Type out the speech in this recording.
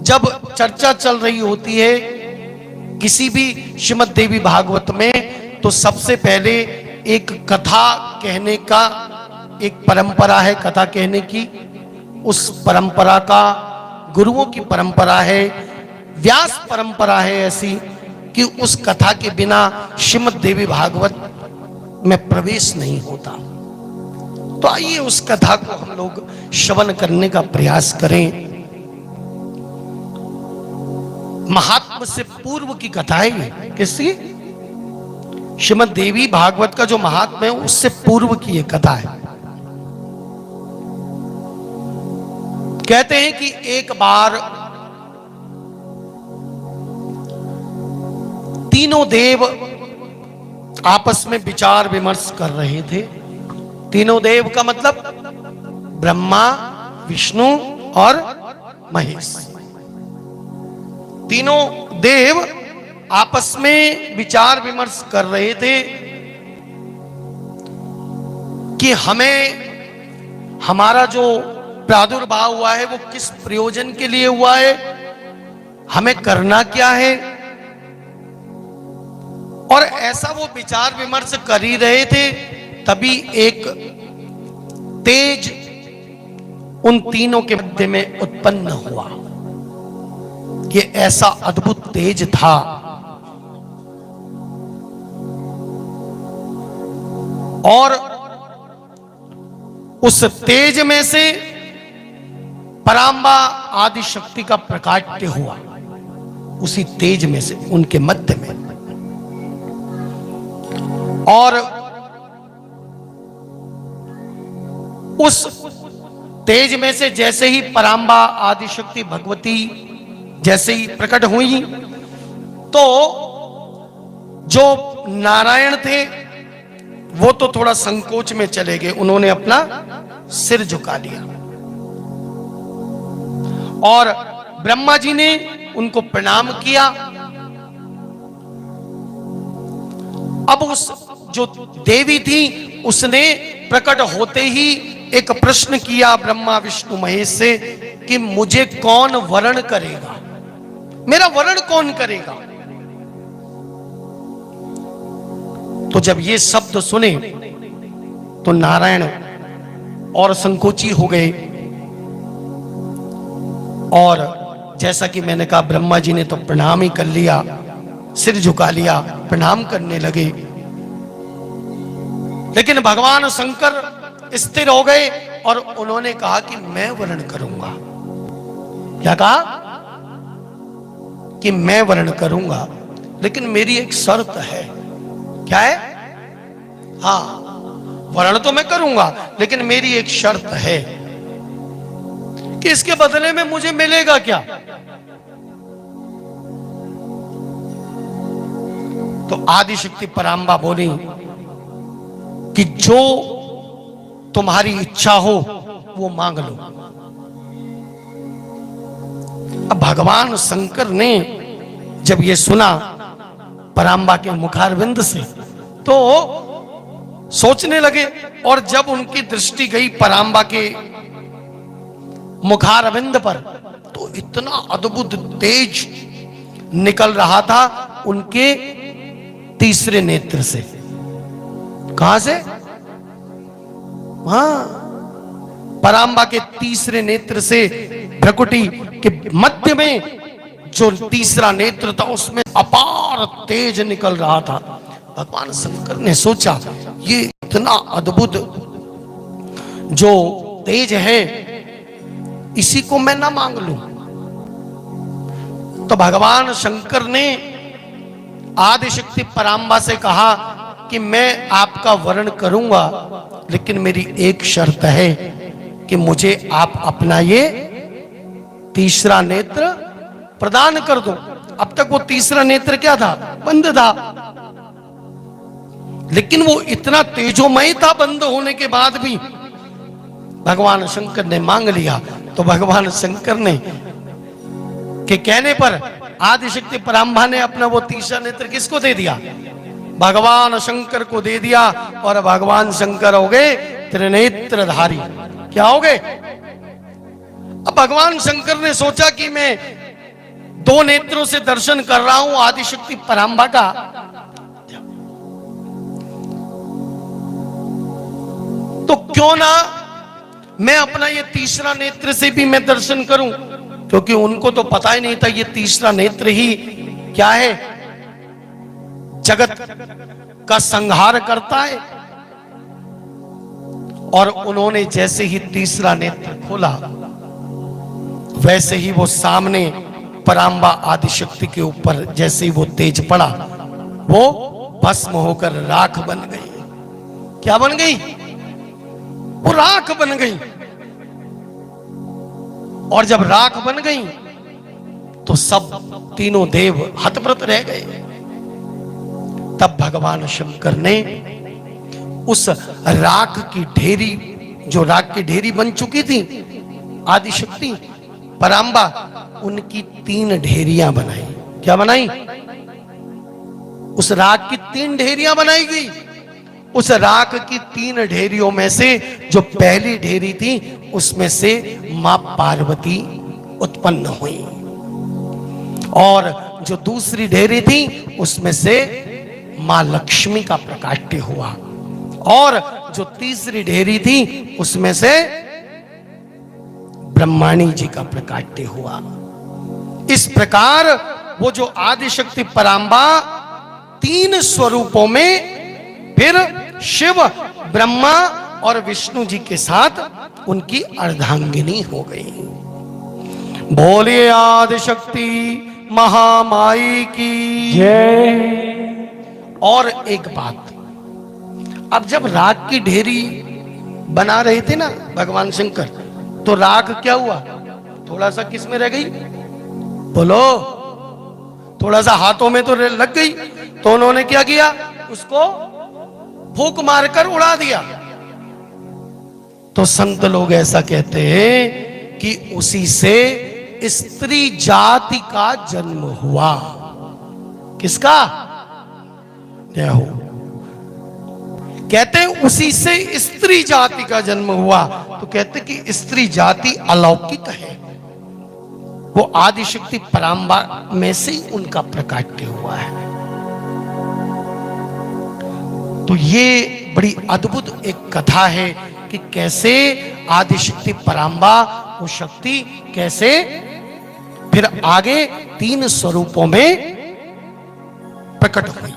जब चर्चा चल रही होती है किसी भी श्रीमद् देवी भागवत में, तो सबसे पहले एक कथा कहने का एक परंपरा है, कथा कहने की। उस परंपरा का गुरुओं की परंपरा है, व्यास परंपरा है ऐसी कि उस कथा के बिना श्रीमद् देवी भागवत में प्रवेश नहीं होता। तो आइए उस कथा को हम लोग श्रवण करने का प्रयास करें। महात्म से पूर्व की कथा है ये। किसकी? श्रीमद् देवी भागवत का जो महात्म है उससे पूर्व की ये कथा है। कहते हैं कि एक बार तीनों देव आपस में विचार विमर्श कर रहे थे। तीनों देव का मतलब ब्रह्मा, विष्णु और महेश। तीनों देव आपस में विचार विमर्श कर रहे थे कि हमें हमारा जो प्रादुर्भाव हुआ है वो किस प्रयोजन के लिए हुआ है, हमें करना क्या है। और ऐसा वो विचार विमर्श कर ही रहे थे, तभी एक तेज उन तीनों के मध्य में उत्पन्न हुआ। ये ऐसा अद्भुत तेज था और उस तेज में से परांबा आदि शक्ति का प्रकाट्य हुआ। उसी तेज में से उनके मध्य में, और उस तेज में से जैसे ही परांबा आदि शक्ति भगवती जैसे ही प्रकट हुई, तो जो नारायण थे वो तो थोड़ा संकोच में चले गए। उन्होंने अपना सिर झुका लिया और ब्रह्मा जी ने उनको प्रणाम किया। अब उस जो देवी थी उसने प्रकट होते ही एक प्रश्न किया ब्रह्मा विष्णु महेश से कि मुझे कौन वरण करेगा, मेरा वरण कौन करेगा। तो जब ये शब्द सुने तो नारायण और संकोची हो गए, और जैसा कि मैंने कहा ब्रह्मा जी ने तो प्रणाम ही कर लिया, सिर झुका लिया, प्रणाम करने लगे। लेकिन भगवान शंकर स्थिर हो गए और उन्होंने कहा कि मैं वरण करूंगा। क्या कहा? कि मैं वर्ण करूंगा, लेकिन मेरी एक शर्त है। क्या है? हाँ, वर्ण तो मैं करूंगा, लेकिन मेरी एक शर्त है कि इसके बदले में मुझे मिलेगा क्या। तो आदिशक्ति परांबा बोली कि जो तुम्हारी इच्छा हो वो मांग लो। अब भगवान शंकर ने जब ये सुना परांबा के मुखारविंद से, तो सोचने लगे, और जब उनकी दृष्टि गई परांबा के मुखारविंद पर, तो इतना अद्भुत तेज निकल रहा था उनके तीसरे नेत्र से। कहां से? हाँ, परांबा के तीसरे नेत्र से, भ्रकुटी के मध्य में जो तीसरा नेत्र था उसमें अपार तेज निकल रहा था। भगवान शंकर ने सोचा ये इतना अद्भुत जो तेज है इसी को मैं ना मांग लूं। तो भगवान शंकर ने आदिशक्ति परांबा से कहा कि मैं आपका वरण करूंगा, लेकिन मेरी एक शर्त है कि मुझे आप अपना ये तीसरा नेत्र प्रदान कर दो। अब तक वो तीसरा नेत्र क्या था? बंद था। लेकिन वो इतना तेजोमय था, बंद होने के बाद भी भगवान शंकर ने मांग लिया। तो भगवान शंकर ने के कहने पर आदिशक्ति परांबा ने अपना वो तीसरा नेत्र किसको दे दिया? भगवान शंकर को दे दिया, और भगवान शंकर हो गए त्रिनेत्रधारी। क्या हो गए? अब भगवान शंकर ने सोचा कि मैं दो नेत्रों से दर्शन कर रहा हूं आदिशक्ति परांबा का, तो क्यों ना मैं अपना ये तीसरा नेत्र से भी मैं दर्शन करूं, क्योंकि उनको तो पता ही नहीं था ये तीसरा नेत्र ही क्या है, जगत का संहार करता है। और उन्होंने जैसे ही तीसरा नेत्र खोला, वैसे ही वो सामने परांबा आदिशक्ति के ऊपर जैसे ही वो तेज पड़ा, वो भस्म होकर राख बन गई। क्या बन गई? वो राख बन गई। और जब राख बन गई तो सब तीनों देव हतप्रत रह गए। तब भगवान शंकर ने उस राख की ढेरी, जो राख की ढेरी बन चुकी थी आदिशक्ति परांबा, उनकी 3 ढेरियां बनाई। क्या बनाई? उस राख की 3 ढेरियां बनाई गई। उस राख की 3 ढेरियों में से जो पहली ढेरी थी, उसमें से मां पार्वती उत्पन्न हुई, और जो दूसरी ढेरी थी उसमें से मां लक्ष्मी का प्रकाट्य हुआ, और जो तीसरी ढेरी थी उसमें से ब्रह्माणी जी का प्रकाट्य हुआ। इस प्रकार वो जो आदिशक्ति परांबा 3 स्वरूपों में फिर शिव, ब्रह्मा और विष्णु जी के साथ उनकी अर्धांगिनी हो गई। बोलिए आदिशक्ति महामाई की जय। और एक बात, अब जब राख की ढेरी बना रहे थे ना भगवान शंकर, तो राख क्या हुआ? थोड़ा सा किस में रह गई? बोलो, थोड़ा सा हाथों में तो लग गई। तो उन्होंने क्या किया? उसको फूंक मारकर उड़ा दिया। तो संत लोग ऐसा कहते हैं कि उसी से स्त्री जाति का जन्म हुआ। किसका? क्या हो? कहते हैं उसी से स्त्री जाति का जन्म हुआ। तो कहते हैं कि स्त्री जाति अलौकिक है, वो आदिशक्ति परांबा में से ही उनका प्रकाट्य हुआ है। तो ये बड़ी अद्भुत एक कथा है कि कैसे आदिशक्ति परांबा, वो शक्ति कैसे फिर आगे 3 स्वरूपों में प्रकट हुई।